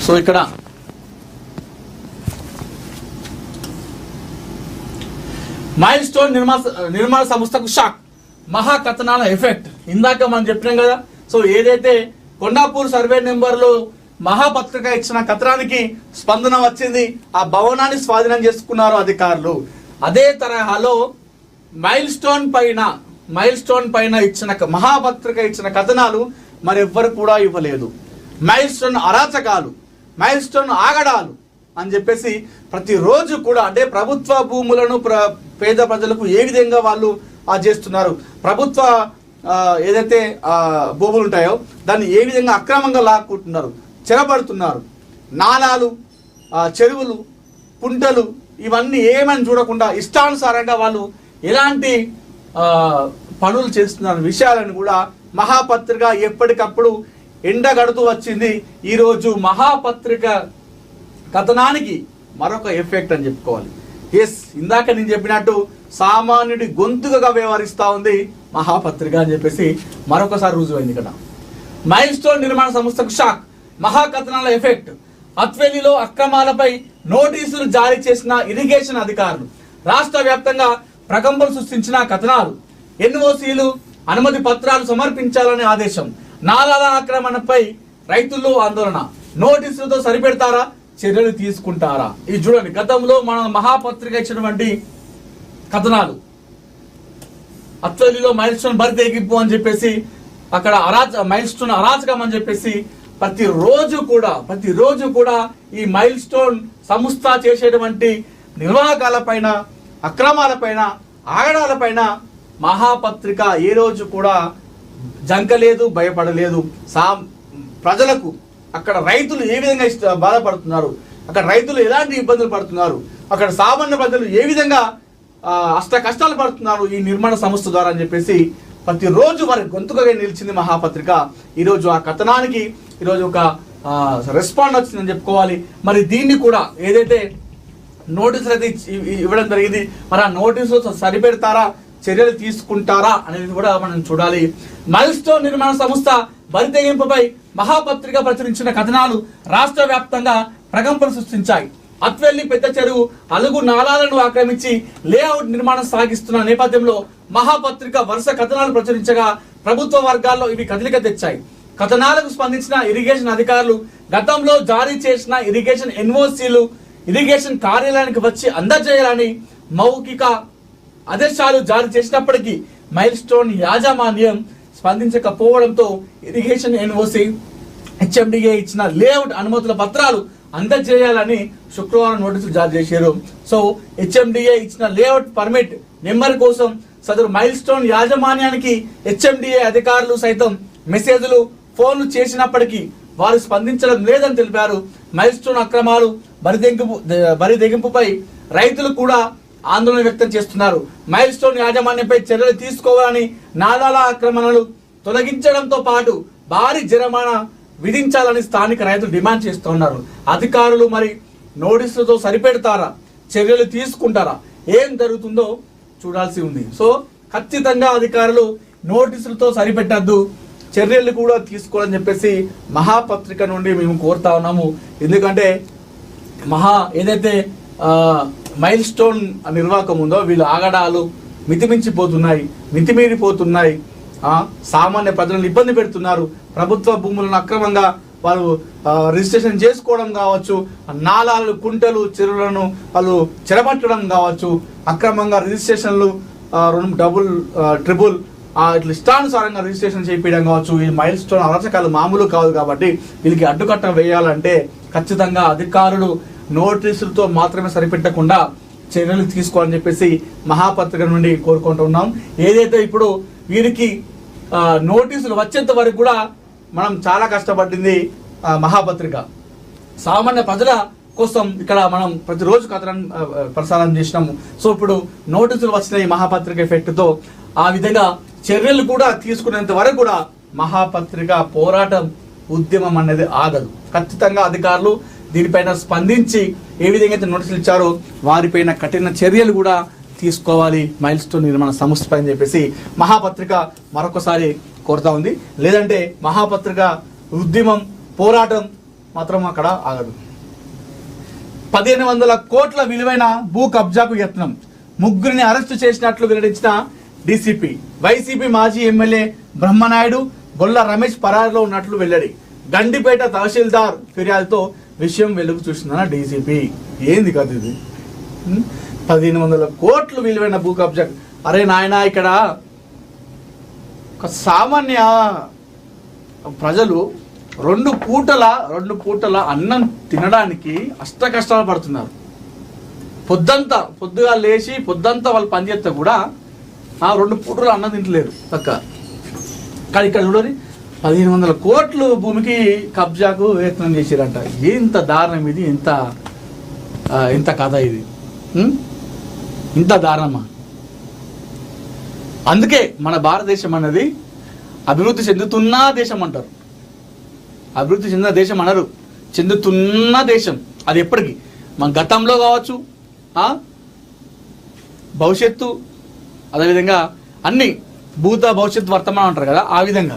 So ఇక్కడ mile stone నిర్మాణ సంస్థకు షాక్, మహా కథనాల ఎఫెక్ట్. ఇందాక మనం చెప్పినాం కదా. సో ఏదైతే కొండాపూర్ సర్వే నెంబర్లో మహాపత్రిక ఇచ్చిన కథనానికి స్పందన వచ్చింది, ఆ భవనాన్ని స్వాధీనం చేసుకున్నారు అధికారులు. అదే తరహాలో మైల్ స్టోన్ పైన ఇచ్చిన మహాపత్రిక ఇచ్చిన కథనాలు మరెవ్వరు కూడా ఇవ్వలేదు. మైల్ స్టోన్ అరాచకాలు, మైల్ స్టోన్ ఆగడాలు అని చెప్పేసి ప్రతిరోజు కూడా అంటే ప్రభుత్వ భూములను పేద ప్రజలకు ఏ విధంగా వాళ్ళు చేస్తున్నారు, ప్రభుత్వ ఏదైతే భూములు ఉంటాయో దాన్ని ఏ విధంగా అక్రమంగా లాక్కుంటున్నారు, చెరబడుతున్నారు, నాలాలు, చెరువులు, కుంటలు ఇవన్నీ ఏమని చూడకుండా ఇష్టానుసారంగా వాళ్ళు ఎలాంటి పనులు చేస్తున్న విషయాలను కూడా మహాపత్రిక ఎప్పటికప్పుడు ఎండగడుతూ వచ్చింది. ఈరోజు మహాపత్రిక కథనానికి మరొక ఎఫెక్ట్ అని చెప్పుకోవాలి. ఇందాక నేను చెప్పినట్టు సామాన్యుడి గొంతుగా వ్యవహరిస్తూ ఉంది మహాపత్రిక అని చెప్పేసి మరొకసారి రుజువైంది. ఇక్కడ మైల్ స్టోన్ నిర్మాణ సంస్థకు షాక్, మహాకథనాల ఎఫెక్ట్. అత్వేలిలో అక్రమాలపై నోటీసులు జారీ చేసిన ఇరిగేషన్ అధికారులు, రాష్ట్ర వ్యాప్తంగా ప్రకంపనలు సృష్టించిన కథనాలు, ఎన్ఓసీలు, అనుమతి పత్రాలు సమర్పించాలనే ఆదేశం, నాలాల ఆక్రమణపై రైతుల్లో ఆందోళన, నోటీసులతో సరిపెడతారా, చర్యలు తీసుకుంటారా? ఇది చూడండి, గతంలో మన మహాపత్రిక ఇచ్చినటువంటి కథనాలు, అత్వేలిలో మైల్ స్టోన్ బరి తెగింపు అని చెప్పేసి, అక్కడ మైల్ స్టోన్ అరాచకం అని చెప్పేసి ప్రతిరోజు కూడా ఈ మైల్ స్టోన్ సంస్థ చేసేటువంటి నిర్వాహకాలపైన, అక్రమాలపైన, ఆగడాలపైన మహాపత్రిక ఏ రోజు కూడా జంకలేదు, భయపడలేదు. ప్రజలకు అక్కడ రైతులు ఏ విధంగా బాధపడుతున్నారు, అక్కడ రైతులు ఎలాంటి ఇబ్బందులు పడుతున్నారు, అక్కడ సామాన్య ప్రజలు ఏ విధంగా అష్ట కష్టాలు పడుతున్నారు ఈ నిర్మాణ సంస్థ ద్వారా అని చెప్పేసి ప్రతిరోజు వారి గొంతుగా నిలిచింది మహాపత్రిక. ఈరోజు ఆ కథనానికి ఈరోజు ఒక రెస్పాండ్ వచ్చిందని చెప్పుకోవాలి. మరి దీన్ని కూడా ఏదైతే నోటీసులు అయితే ఇవ్వడం జరిగింది, మరి ఆ నోటీసులు సరిపెడతారా, చర్యలు తీసుకుంటారా అనేది కూడా మనం చూడాలి. మైల్ స్టోన్ నిర్మాణ సంస్థ బరి తెగింపుపై మహాపత్రిక ప్రచురించిన కథనాలు రాష్ట్ర వ్యాప్తంగా ప్రకంపనలు సృష్టించాయి. అత్వెల్లి పెద్ద చెరువు, అలుగు నాలాలను ఆక్రమించి లేఅవుట్ నిర్మాణం సాగిస్తున్న నేపథ్యంలో మహాపత్రిక వరుస కథనాలు ప్రచురించగా ప్రభుత్వ వర్గాల్లో ఇవి కదలిక తెచ్చాయి. కథనాలకు స్పందించిన ఇరిగేషన్ అధికారులు గతంలో జారీ చేసిన ఇరిగేషన్ ఎన్ఓసీలు ఇరిగేషన్ కార్యాలయానికి వచ్చి అందజేయాలని మౌఖిక ఆదేశాలు జారీ చేసినప్పటికీ మైల్ స్టోన్ యాజమాన్యం స్పందించకపోవడంతో ఇరిగేషన్ ఎన్ఓసి హెచ్ఎండిఏ ఇచ్చిన లేఅవుట్ అనుమతుల పత్రాలు అందజేయాలని శుక్రవారం నోటీసులు జారీ చేశారు. సో హెచ్ఎండిఏ ఇచ్చిన లేఅవుట్ పర్మిట్ నెంబర్ కోసం సదరు మైల్ స్టోన్ యాజమాన్యానికి హెచ్ఎండిఏ అధికారులు సైతం మెసేజ్లు, ఫోన్లు చేసినప్పటికీ వారు స్పందించడం లేదని తెలిపారు. మైల్ స్టోన్ అక్రమాలు, బరి తెగింపుపై రైతులు కూడా ఆందోళన వ్యక్తం చేస్తున్నారు. మైల్ స్టోన్ యాజమాన్యంపై చర్యలు తీసుకోవాలని, నాలాల ఆక్రమణలు తొలగించడంతో పాటు భారీ జరిమానా విధించాలని స్థానిక రైతులు డిమాండ్ చేస్తున్నారు. అధికారులు మరి నోటీసులతో సరిపెడతారా, చర్యలు తీసుకుంటారా, ఏం జరుగుతుందో చూడాల్సి ఉంది. సో ఖచ్చితంగా అధికారులు నోటీసులతో సరిపెట్టద్దు, చర్యలు కూడా తీసుకోవాలని చెప్పేసి మహాపత్రిక నుండి మేము కోరుతా ఉన్నాము. ఎందుకంటే ఏదైతే మైల్ స్టోన్ నిర్వాహకం ఉందో వీళ్ళు ఆగడాలు మితిమీరిపోతున్నాయి, సామాన్య ప్రజలను ఇబ్బంది పెడుతున్నారు. ప్రభుత్వ భూములను అక్రమంగా వాళ్ళు రిజిస్ట్రేషన్ చేసుకోవడం కావచ్చు, నాలాలు, కుంటలు, చెరువులను వాళ్ళు చెరబట్టడం కావచ్చు, అక్రమంగా రిజిస్ట్రేషన్లు డబుల్ ట్రిపుల్ ఇట్లా ఇష్టానుసారంగా రిజిస్ట్రేషన్ చేయించడం కావచ్చు. ఈ మైల్ స్టోన్ అరాచకాలు మామూలు కాదు. కాబట్టి వీళ్ళకి అడ్డుకట్ట వేయాలంటే ఖచ్చితంగా అధికారులు నోటీసులతో మాత్రమే సరిపెట్టకుండా చర్యలు తీసుకోవాలని చెప్పేసి మహాపత్రిక నుండి కోరుకుంటున్నాం. ఏదైతే ఇప్పుడు వీరికి నోటీసులు వచ్చేంత వరకు కూడా మనం చాలా కష్టపడింది మహాపత్రిక. సామాన్య ప్రజల కోసం ఇక్కడ మనం ప్రతిరోజు కథనం ప్రసారం చేసినాము. సో ఇప్పుడు నోటీసులు వచ్చిన ఈ మహాపత్రిక ఎఫెక్ట్తో ఆ విధంగా చర్యలు కూడా తీసుకునేంత వరకు కూడా మహాపత్రిక పోరాటం, ఉద్యమం అనేది ఆగదు. ఖచ్చితంగా అధికారులు దీనిపైన స్పందించి ఏ విధంగా అయితే నోటీసులు ఇచ్చారో వారిపైన కఠిన చర్యలు కూడా తీసుకోవాలి మైల్ స్టోన్ నిర్మాణ సంస్థ పైన చెప్పేసి మహాపత్రిక మరొకసారి కోరుతా ఉంది. లేదంటే మహాపత్రిక ఉద్యమం, పోరాటం మాత్రం అక్కడ ఆగదు. 1500 కోట్ల విలువైన భూ కబ్జాకు యత్నం, ముగ్గురిని అరెస్టు చేసినట్లు వెల్లడించిన డీసీపీ. వైసీపీ మాజీ ఎమ్మెల్యే బ్రహ్మనాయుడు, గొల్ల రమేష్ పరారిలో ఉన్నట్లు వెల్లడి. గండిపేట తహసీల్దార్ ఫిర్యాదుతో విషయం వెలుగు చూసిందన్న డీసీపీ. ఏంది కదా ఇది? 1500 కోట్లు విలువైన భూ కబ్జా. అరే నాయన, ఇక్కడ ఒక సామాన్య ప్రజలు రెండు పూటల అన్నం తినడానికి అష్ట కష్టాలు పడుతున్నారు. పొద్దుగా లేచి పొద్దంతా వాళ్ళు పనిచేస్తే కూడా 2 పూటలు అన్నం తింటలేరు పక్క. కానీ ఇక్కడ చూడండి, 1500 కోట్లు భూమికి కబ్జాకు యత్నం చేశారంట. ఎంత దారుణం ఇది! ఎంత కథ ఇది! ఇంత దారుణమా? అందుకే మన భారతదేశం అన్నది అభివృద్ధి చెందుతున్న దేశం అంటారు. అభివృద్ధి చెందిన దేశం అనరు, చెందుతున్న దేశం. అది ఎప్పటికీ మన గతంలో కావచ్చు, భవిష్యత్తు, అదేవిధంగా అన్ని భూత భవిష్యత్తు వర్తమానం అంటారు కదా, ఆ విధంగా.